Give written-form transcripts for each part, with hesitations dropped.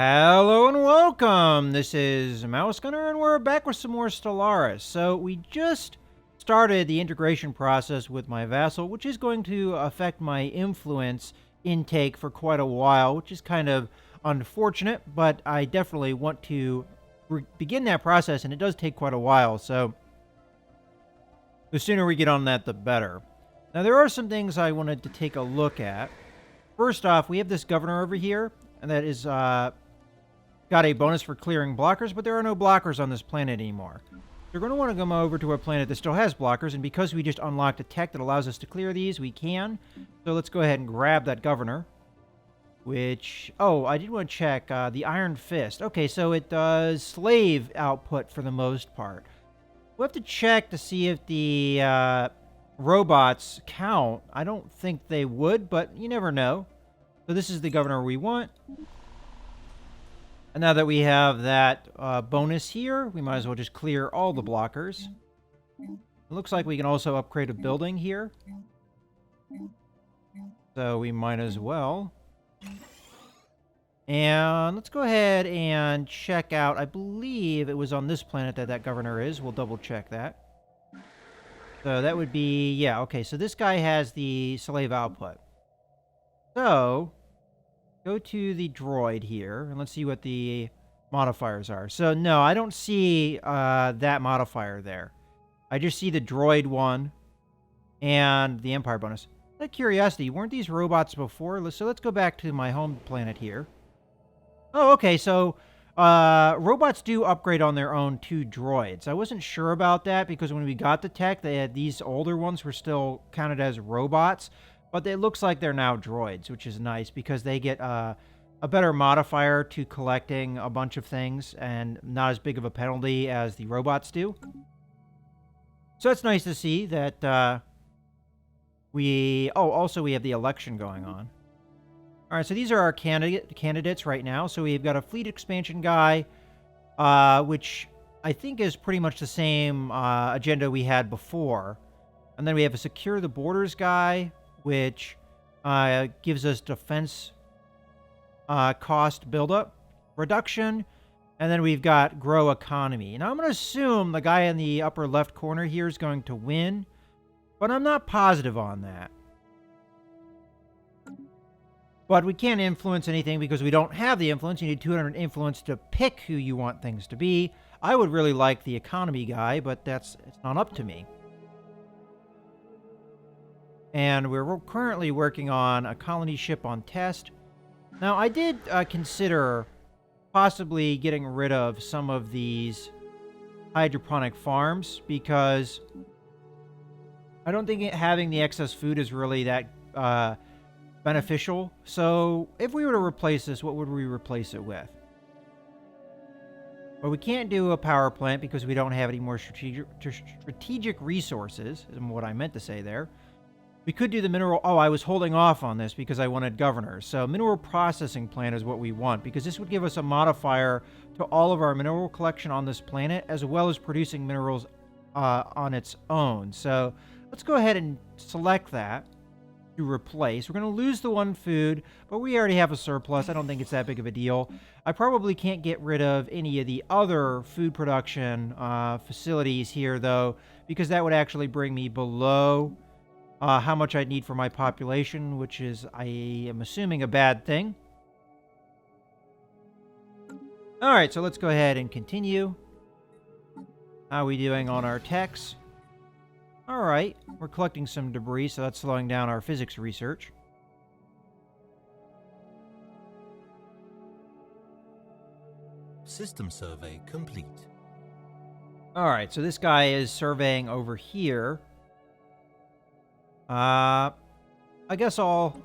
Hello and welcome. This is Mouse Gunner, and we're back with some more Stellaris. So we just started the integration process with my vassal, which is going to affect my influence intake for quite a while, which is kind of unfortunate, but I definitely want to begin that process, and it does take quite a while, so the sooner we get on that, the better. Now, there are some things I wanted to take a look at. First off, we have this governor over here, and that is got a bonus for clearing blockers, but there are no blockers on this planet anymore. You're going to want to come over to a planet that still has blockers, and because we just unlocked a tech that allows us to clear these, we can. So let's go ahead and grab that governor, which... Oh, I did want to check the Iron Fist. Okay, so it does slave output for the most part. We'll have to check to see if the robots count. I don't think they would, but you never know. So this is the governor we want. And now that we have that bonus here, we might as well just clear all the blockers. It looks like we can also upgrade a building here. So we might as well. And let's go ahead and check out. I believe it was on this planet that that governor is. We'll double check that. So that would be, yeah, okay. So this guy has the slave output. So go to the droid here, and let's see what the modifiers are. So no, I don't see that modifier there. I just see the droid one and the Empire bonus. Out of curiosity, weren't these robots before? So let's go back to my home planet here. Oh, okay, so robots do upgrade on their own to droids. I wasn't sure about that because when we got the tech, they had these older ones were still counted as robots, but it looks like they're now droids, which is nice because they get a better modifier to collecting a bunch of things and not as big of a penalty as the robots do. So it's nice to see that also we have the election going on. All right, so these are our candidates right now. So we've got a fleet expansion guy, which I think is pretty much the same agenda we had before. And then we have a secure the borders guy, which gives us defense cost buildup reduction. And then we've got grow economy. Now, I'm going to assume the guy in the upper left corner here is going to win, but I'm not positive on that. But we can't influence anything because we don't have the influence. You need 200 influence to pick who you want things to be. I would really like the economy guy, but it's not up to me. And we're currently working on a colony ship on test. Now, I did consider possibly getting rid of some of these hydroponic farms because I don't think having the excess food is really that beneficial. So if we were to replace this, what would we replace it with? Well, we can't do a power plant because we don't have any more strategic resources, is what I meant to say there. We could do the mineral... Oh, I was holding off on this because I wanted governors. So mineral processing plant is what we want because this would give us a modifier to all of our mineral collection on this planet as well as producing minerals on its own. So let's go ahead and select that to replace. We're going to lose the one food, but we already have a surplus. I don't think it's that big of a deal. I probably can't get rid of any of the other food production facilities here, though, because that would actually bring me below how much I'd need for my population, which is, I am assuming, a bad thing. All right, so let's go ahead and continue. How are we doing on our techs? All right, we're collecting some debris, so that's slowing down our physics research. System survey complete. All right, so this guy is surveying over here. I guess I'll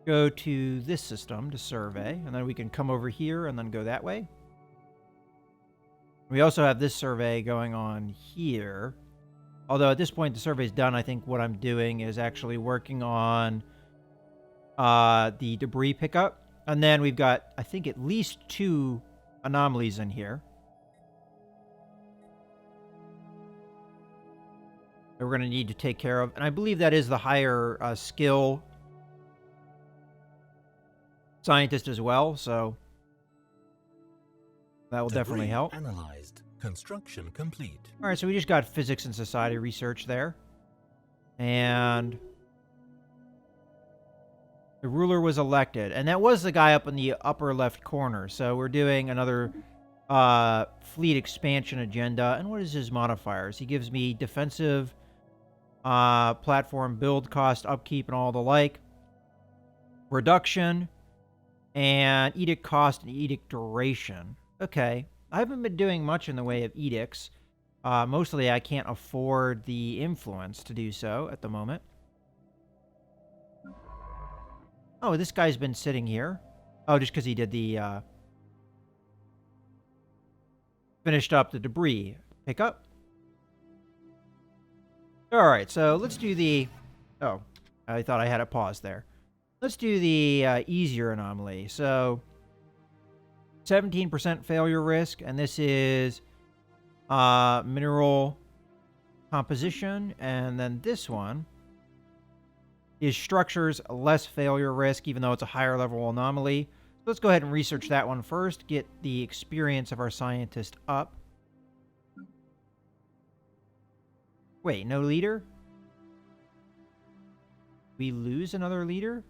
go to this system to survey, and then we can come over here and then go that way. We also have this survey going on here. Although at this point the survey's done, I think what I'm doing is actually working on the debris pickup. And then we've got, I think, at least 2 anomalies in here that we're going to need to take care of. And I believe that is the higher skill scientist as well, so that will definitely Debris help. analyzed. Construction complete. All right, so we just got physics and society research there. And the ruler was elected. And that was the guy up in the upper left corner. So we're doing another fleet expansion agenda. And what is his modifiers? He gives me defensive platform build cost, upkeep, and all the like. Reduction. And edict cost and edict duration. Okay. I haven't been doing much in the way of edicts. Mostly I can't afford the influence to do so at the moment. Oh, this guy's been sitting here. Oh, just because he did the, finished up the debris. Pick up. Alright, so let's do the... Oh, I thought I had a pause there. Let's do the easier anomaly. So, 17% failure risk, and this is mineral composition, and then this one is structures, less failure risk, even though it's a higher level anomaly. So let's go ahead and research that one first, get the experience of our scientist up. Wait, no leader? We lose another leader?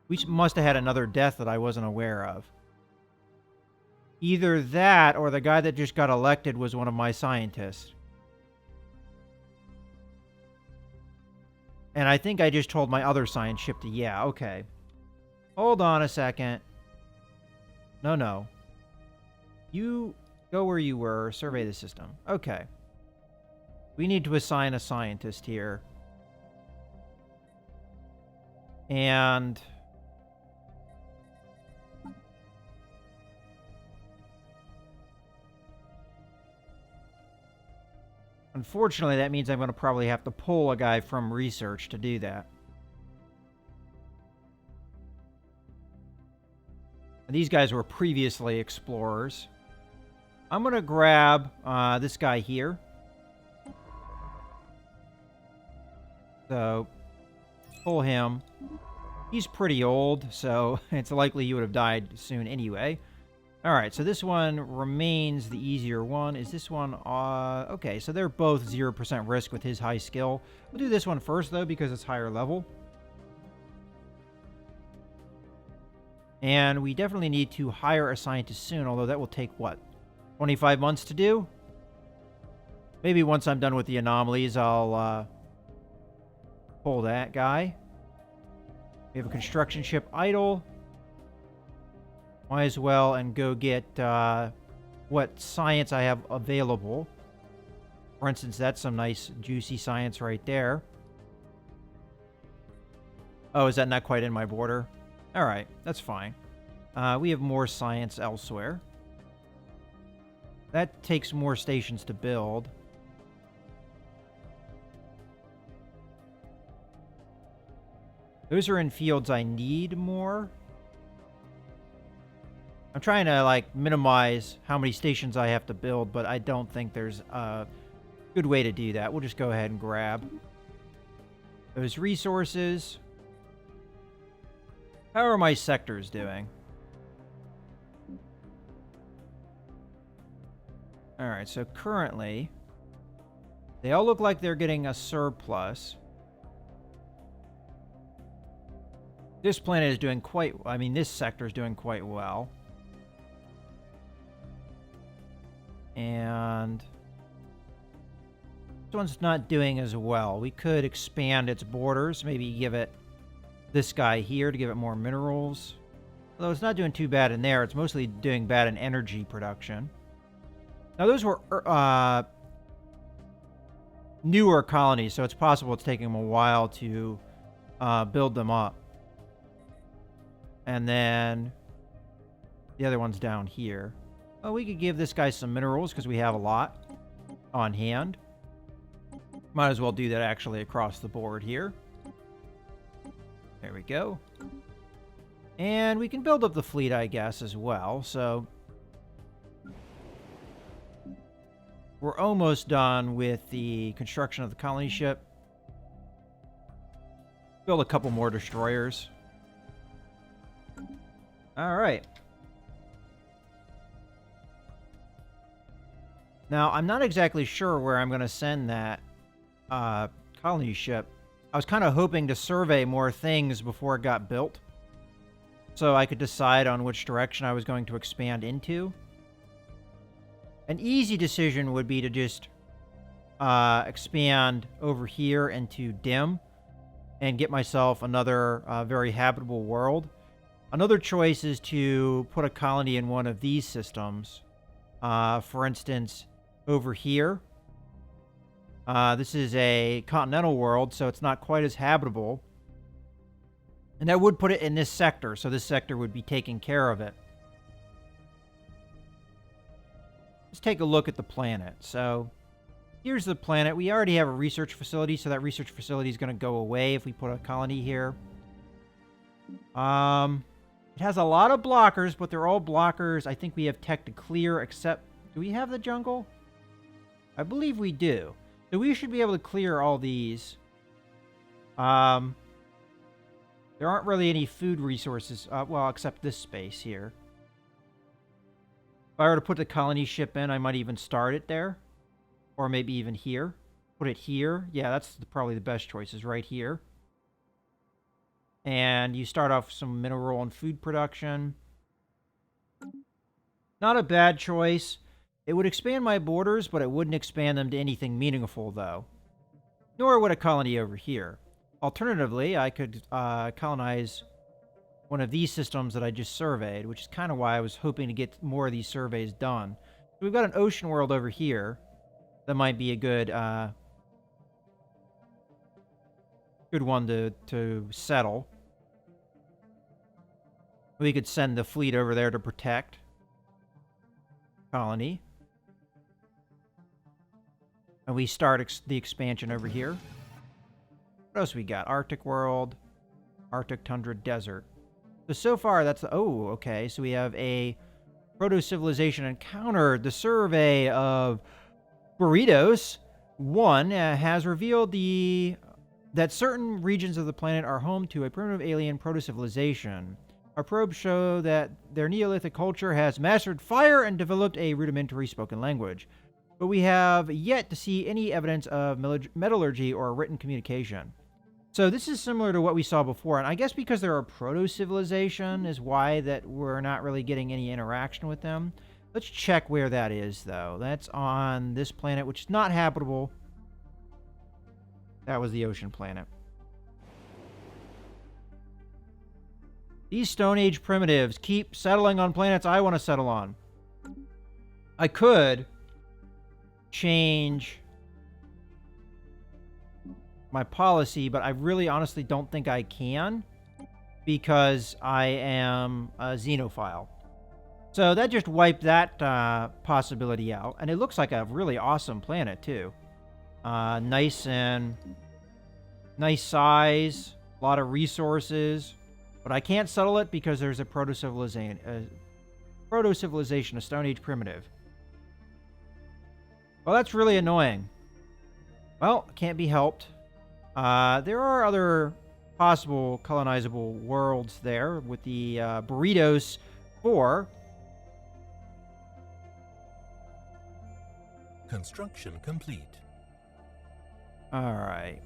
We must have had another death that I wasn't aware of. Either that or the guy that just got elected was one of my scientists. And I think I just told my other science ship to, yeah, okay. Hold on a second. No. You go where you were, survey the system. Okay. We need to assign a scientist here. And... unfortunately, that means I'm going to probably have to pull a guy from research to do that. And these guys were previously explorers. I'm going to grab this guy here. So, pull him. He's pretty old, so it's likely he would have died soon anyway. Alright, so this one remains the easier one. Is this one... okay, so they're both 0% risk with his high skill. We'll do this one first, though, because it's higher level. And we definitely need to hire a scientist soon, although that will take, what, 25 months to do? Maybe once I'm done with the anomalies, I'll pull that guy. We have a construction ship idle. Might as well and go get what science I have available. For instance, that's some nice juicy science right there. Oh, is that not quite in my border? Alright, that's fine. We have more science elsewhere. That takes more stations to build. Those are in fields I need more. I'm trying to, like, minimize how many stations I have to build, but I don't think there's a good way to do that. We'll just go ahead and grab those resources. How are my sectors doing? Alright, so currently, they all look like they're getting a surplus. This planet is doing quite... I mean, this sector is doing quite well. And this one's not doing as well. We could expand its borders. Maybe give it this guy here to give it more minerals. Although it's not doing too bad in there. It's mostly doing bad in energy production. Now, those were newer colonies, so it's possible it's taking them a while to build them up. And then the other one's down here. Well, we could give this guy some minerals because we have a lot on hand. Might as well do that actually across the board here. There we go. And we can build up the fleet, I guess, as well. So we're almost done with the construction of the colony ship. Go Build a couple more destroyers. All right. Now, I'm not exactly sure where I'm going to send that colony ship. I was kind of hoping to survey more things before it got built, so I could decide on which direction I was going to expand into. An easy decision would be to just expand over here into Dim and get myself another very habitable world. Another choice is to put a colony in one of these systems. For instance, over here. This is a continental world, so it's not quite as habitable. And I would put it in this sector, so this sector would be taking care of it. Let's take a look at the planet. So, here's the planet. We already have a research facility, so that research facility is going to go away if we put a colony here. It has a lot of blockers, but they're all blockers I think we have tech to clear, except... Do we have the jungle? I believe we do. So we should be able to clear all these. There aren't really any food resources, well, except this space here. If I were to put the colony ship in, I might even start it there. Or maybe even here. Put it here. Yeah, that's probably the best choice, is right here. And you start off some mineral and food production. Not a bad choice. It would expand my borders, but it wouldn't expand them to anything meaningful, though. Nor would a colony over here. Alternatively, I could colonize one of these systems that I just surveyed, which is kind of why I was hoping to get more of these surveys done. So we've got an ocean world over here. That might be a good one to settle. We could send the fleet over there to protect colony. And we start the expansion over here. What else we got? Arctic world, Arctic tundra desert. So far that's oh, okay. So we have a proto-civilization encountered. The survey of Burritos 1 has revealed that certain regions of the planet are home to a primitive alien proto-civilization. Our probes show that their Neolithic culture has mastered fire and developed a rudimentary spoken language. But we have yet to see any evidence of metallurgy or written communication. So this is similar to what we saw before, and I guess because they're a proto-civilization is why that we're not really getting any interaction with them. Let's check where that is, though. That's on this planet, which is not habitable. That was the ocean planet. These Stone Age primitives keep settling on planets I want to settle on. I could change my policy, but I really honestly don't think I can because I am a xenophile. So that just wiped that possibility out. And it looks like a really awesome planet, too. Nice size, a lot of resources. But I can't settle it because there's a proto-civilization, a Stone Age primitive. Well, that's really annoying. Well, can't be helped. There are other possible colonizable worlds there with the Burritos 4. Construction complete. All right.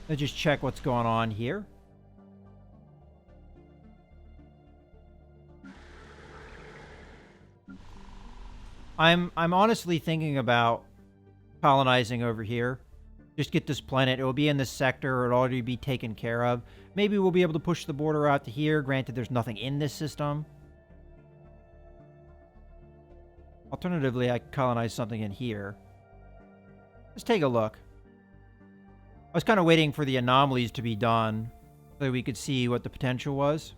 Let's just check what's going on here. I'm honestly thinking about colonizing over here. Just get this planet. It will be in this sector. It'll already be taken care of. Maybe we'll be able to push the border out to here. Granted, there's nothing in this system. Alternatively, I could colonize something in here. Let's take a look. I was kind of waiting for the anomalies to be done so we could see what the potential was.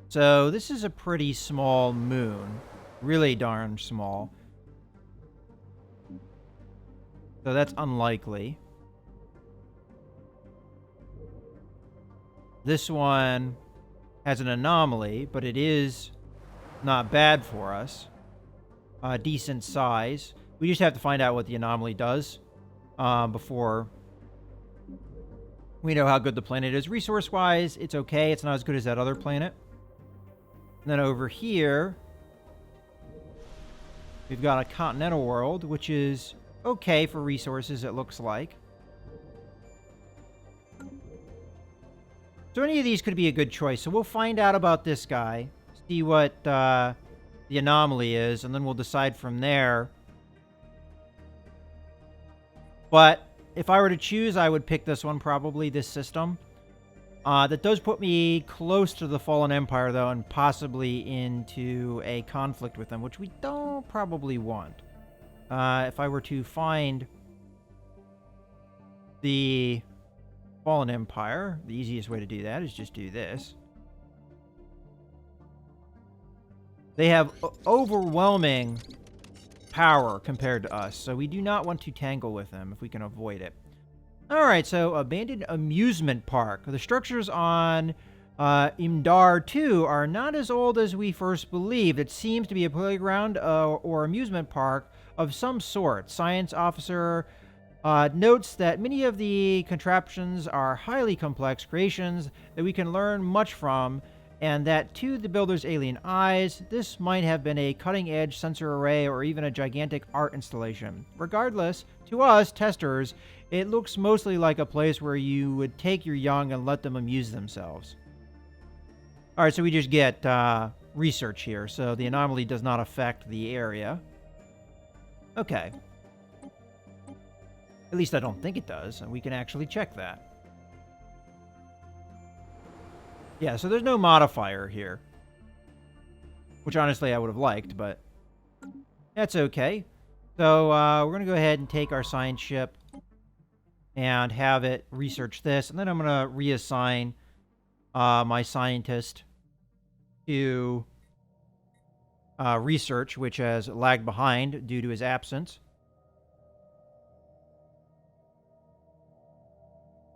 So this is a pretty small moon. Really darn small. So that's unlikely. This one has an anomaly, but it is not bad for us. Decent size. We just have to find out what the anomaly does. before we know how good the planet is. Resource-wise, it's okay. It's not as good as that other planet. And then over here, we've got a continental world, which is okay for resources, it looks like. So any of these could be a good choice. So we'll find out about this guy, see what the anomaly is, and then we'll decide from there. But if I were to choose, I would pick this one, probably, this system. That does put me close to the Fallen Empire, though, and possibly into a conflict with them, which we don't probably want. If I were to find the Fallen Empire, the easiest way to do that is just do this. They have overwhelming power compared to us, so we do not want to tangle with them if we can avoid it. Alright, so abandoned amusement park. The structures on Imdar 2 are not as old as we first believed. It seems to be a playground or amusement park of some sort. Science officer notes that many of the contraptions are highly complex creations that we can learn much from, and that to the builder's alien eyes, this might have been a cutting-edge sensor array or even a gigantic art installation. Regardless, to us, testers, it looks mostly like a place where you would take your young and let them amuse themselves. Alright, so we just get research here, so the anomaly does not affect the area. Okay. At least I don't think it does, and we can actually check that. Yeah, so there's no modifier here. Which honestly I would have liked, but that's okay. So we're going to go ahead and take our science ship and have it research this. And then I'm going to reassign my scientist to research, which has lagged behind due to his absence.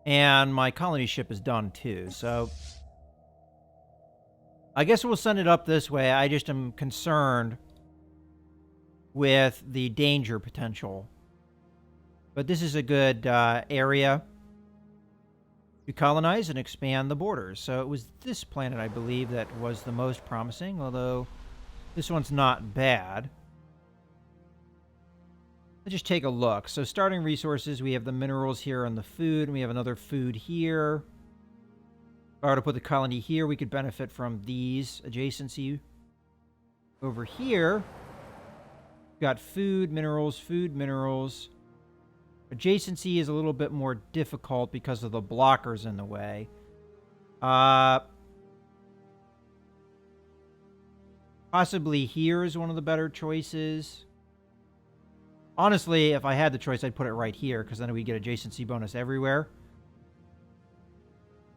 And my colony ship is done too, so I guess we'll send it up this way. I just am concerned with the danger potential. But this is a good area to colonize and expand the borders. So it was this planet, I believe, that was the most promising, although this one's not bad. Let's just take a look. So starting resources, we have the minerals here and the food, and we have another food here. If I were to put the colony here, we could benefit from these adjacency. Over here, we've got food, minerals, food, minerals. Adjacency is a little bit more difficult because of the blockers in the way. Possibly here is one of the better choices. Honestly, if I had the choice, I'd put it right here, because then we get adjacency bonus everywhere.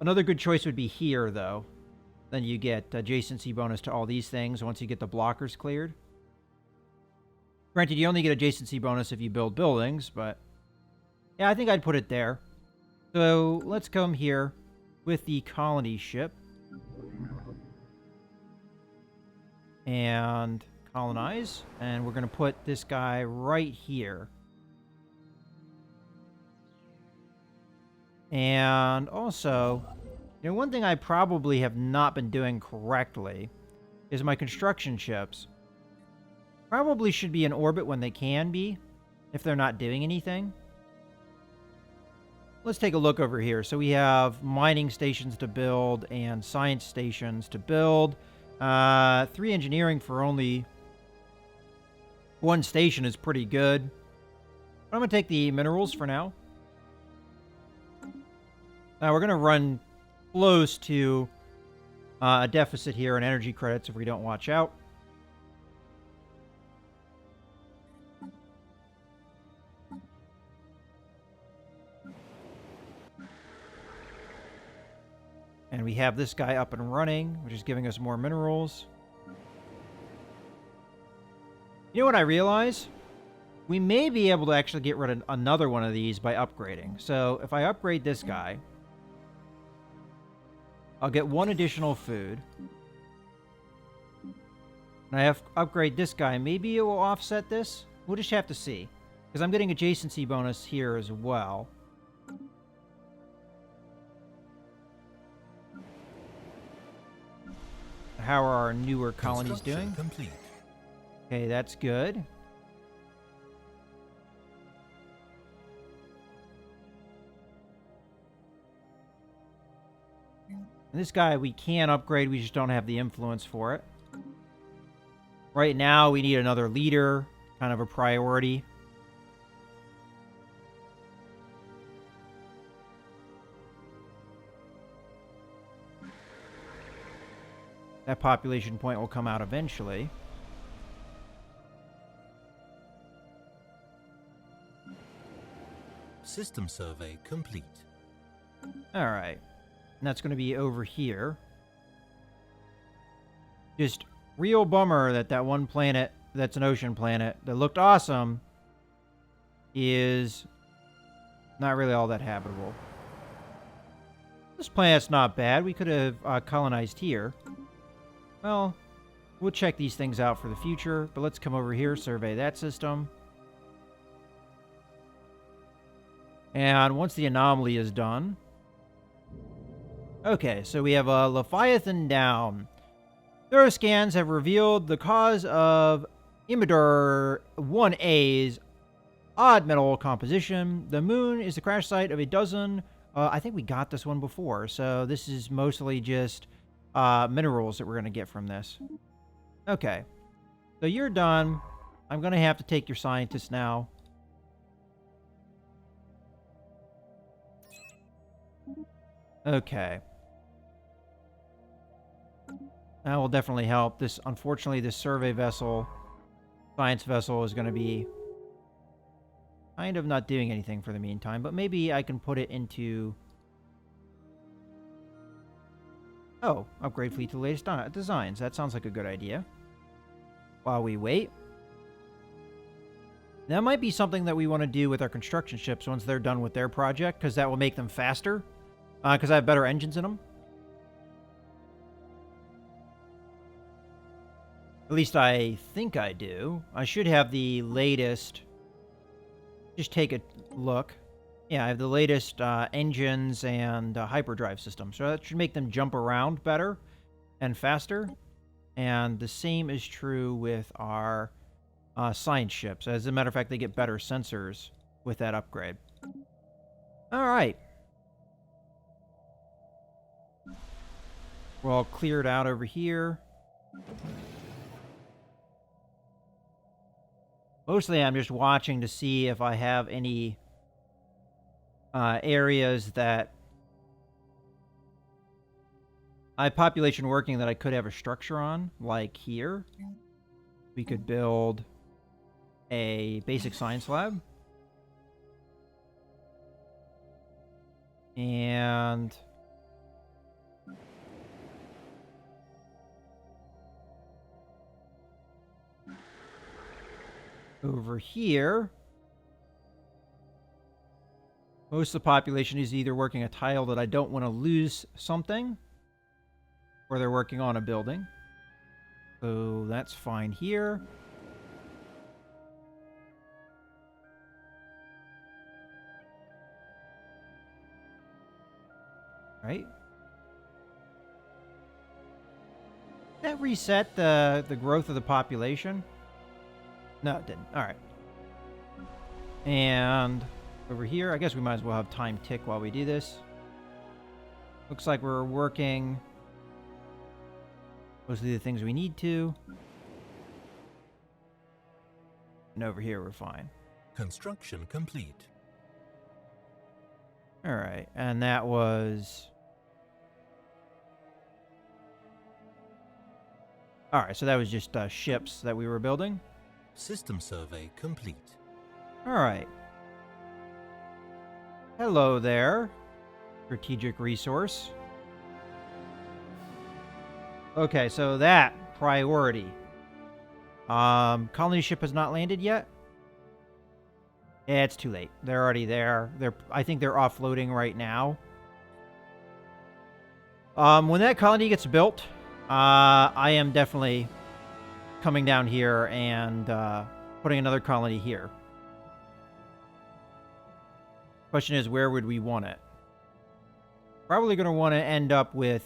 Another good choice would be here, though. Then you get adjacency bonus to all these things once you get the blockers cleared. Granted, you only get adjacency bonus if you build buildings, but yeah, I think I'd put it there. So let's come here with the colony ship and colonize, and we're going to put this guy right here. And also, you know, one thing I probably have not been doing correctly is my construction ships probably should be in orbit when they can be, if they're not doing anything. Let's take a look over here. So we have mining stations to build and science stations to build. 3 engineering for only 1 station is pretty good. But I'm going to take the minerals for now. Now we're going to run close to a deficit here in energy credits if we don't watch out. And we have this guy up and running, which is giving us more minerals. You know what I realize? We may be able to actually get rid of another one of these by upgrading. So if I upgrade this guy, I'll get 1 additional food. And I have to upgrade this guy. Maybe it will offset this. We'll just have to see. Because I'm getting adjacency bonus here as well. How are our newer colonies doing? Complete. Okay, that's good. And this guy we can upgrade, we just don't have the influence for it. Right now, we need another leader, kind of a priority. That population point will come out eventually. System survey complete. All right. And that's going to be over here. Just real bummer that that one planet that's an ocean planet that looked awesome is not really all that habitable. This planet's not bad. We could have colonized here. Well, we'll check these things out for the future, but let's come over here, survey that system. And once the anomaly is done... Okay, so we have a Leviathan down. Thorough scans have revealed the cause of Imidor 1A's odd metal composition. The moon is the crash site of a dozen... I think we got this one before, so this is mostly just minerals that we're going to get from this. Okay, so you're done. I'm going to have to take your scientists now. Okay. That will definitely help. This, unfortunately, this survey vessel, science vessel, is going to be kind of not doing anything for the meantime, but maybe I can put it into... Oh, upgrade fleet to the latest designs. That sounds like a good idea. While we wait. That might be something that we want to do with our construction ships once they're done with their project, because that will make them faster, because I have better engines in them. At least I think I do. I should have the latest... Just take a look. Yeah, I have the latest engines and hyperdrive system. So that should make them jump around better and faster. And the same is true with our science ships. As a matter of fact, they get better sensors with that upgrade. All right. We're all cleared out over here. Mostly I'm just watching to see if I have any areas that I have population working that I could have a structure on, like here. We could build a basic science lab. And... over here, most of the population is either working a tile that I don't want to lose something, or they're working on a building. So that's fine here. Right? Did that reset the growth of the population? No, it didn't. All right. And over here, I guess we might as well have time tick while we do this. Looks like we're working mostly the things we need to. And over here, we're fine. Construction complete. All right. And that was... All right, so that was just ships that we were building. System survey complete. All right. Hello there, strategic resource. Okay, so that priority. Colony ship has not landed yet. Yeah, it's too late. They're already there. I think they're offloading right now. When that colony gets built, I am definitely coming down here and putting another colony here. Question is, where would we want it? Probably going to want to end up with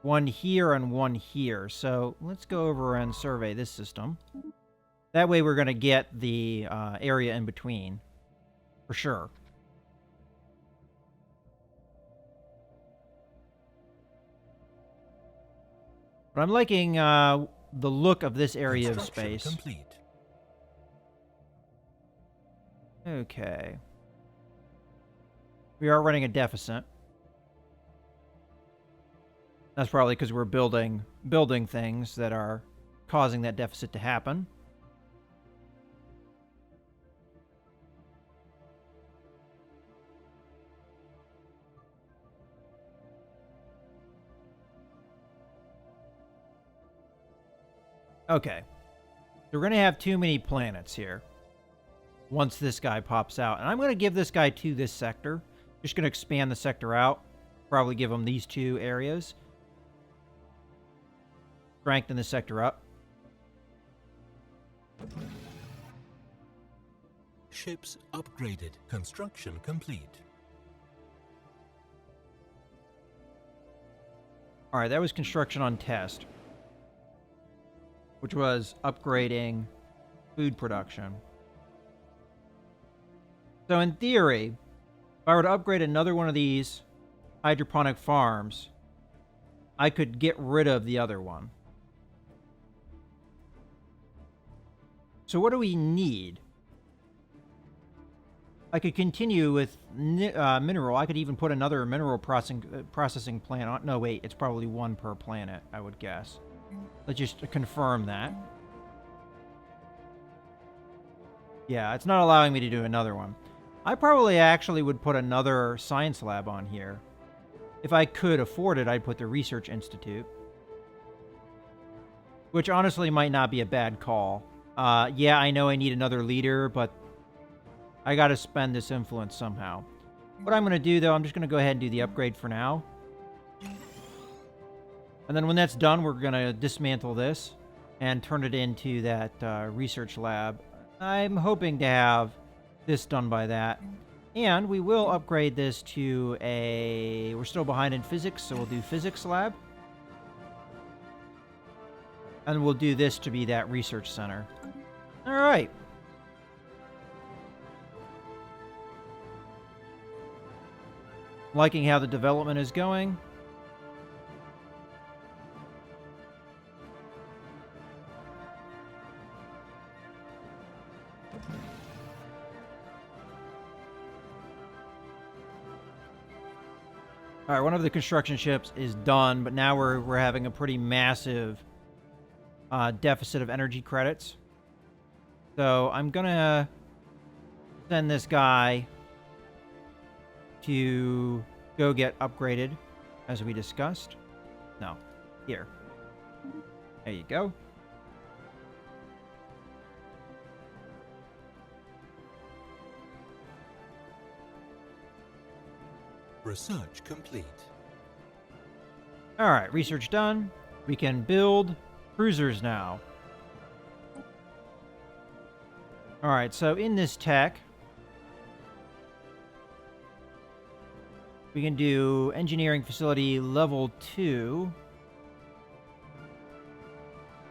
one here and one here. So let's go over and survey this system. That way we're going to get the area in between, for sure. But I'm liking the look of this area of space. Complete. Okay. We are running a deficit. That's probably because we're building things that are causing that deficit to happen. Okay. So we're going to have too many planets here once this guy pops out. And I'm going to give this guy to this sector. Just going to expand the sector out. Probably give him these two areas. Strengthen the sector up. Ships upgraded. Construction complete. Alright, that was construction on test, which was upgrading food production. So in theory, if I were to upgrade another one of these hydroponic farms, I could get rid of the other one. So what do we need? I could continue with mineral. I could even put another mineral processing plant on. No, wait. It's probably one per planet, I would guess. Let's just confirm that. Yeah, it's not allowing me to do another one. I probably actually would put another science lab on here. If I could afford it, I'd put the Research Institute. Which honestly might not be a bad call. Yeah, I know I need another leader, but I gotta spend this influence somehow. What I'm gonna do, though, I'm just gonna go ahead and do the upgrade for now. And then when that's done, we're gonna dismantle this and turn it into that research lab. I'm hoping to have this done by that. And we will upgrade this to a... We're still behind in physics, so we'll do physics lab. And we'll do this to be that research center. All right. Liking how the development is going. All right, one of the construction ships is done, but now we're having a pretty massive deficit of energy credits. So I'm gonna send this guy to go get upgraded, as we discussed. No, here. There you go. Research complete. All right, research done. We can build cruisers now. All right, so in this tech, we can do engineering facility level 2.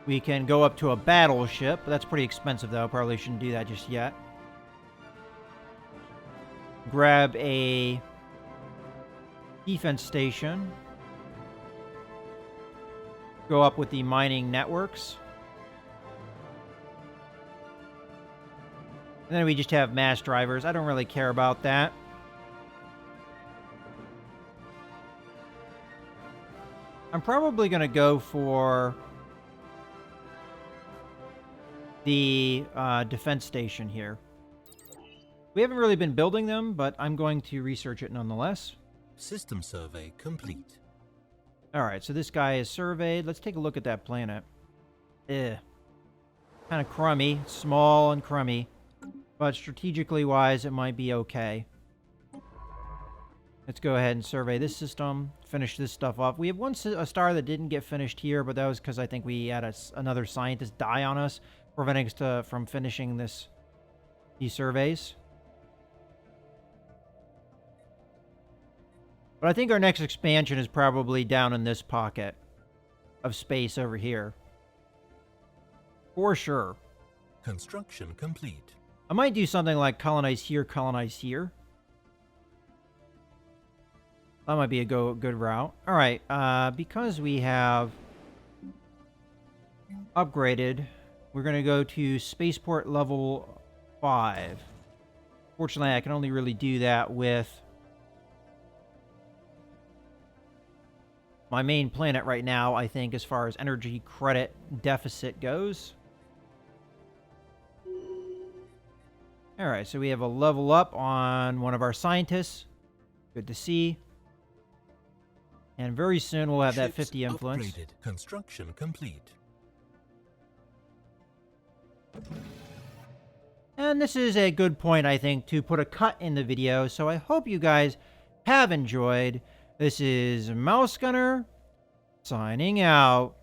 We can go up to a battleship. That's pretty expensive, though. Probably shouldn't do that just yet. Grab a defense station. Go up with the mining networks. And then we just have mass drivers. I don't really care about that. I'm probably going to go for the defense station here. We haven't really been building them, but I'm going to research it nonetheless. System survey complete. Alright, so this guy is surveyed. Let's take a look at that planet. Kind of crummy. Small and crummy. But strategically wise, it might be okay. Let's go ahead and survey this system. Finish this stuff off. We have a star that didn't get finished here, but that was because I think we had another scientist die on us, preventing us from finishing these surveys. But I think our next expansion is probably down in this pocket of space over here. For sure. Construction complete. I might do something like colonize here, colonize here. That might be a good route. All right, because we have upgraded, we're going to go to spaceport level 5. Fortunately, I can only really do that with my main planet right now, I think, as far as energy credit deficit goes. All right, so we have a level up on one of our scientists. Good to see. And very soon we'll have that 50 influence. Upgraded. Construction complete. And this is a good point, I think, to put a cut in the video. So I hope you guys have enjoyed. This is Mouse Gunner signing out.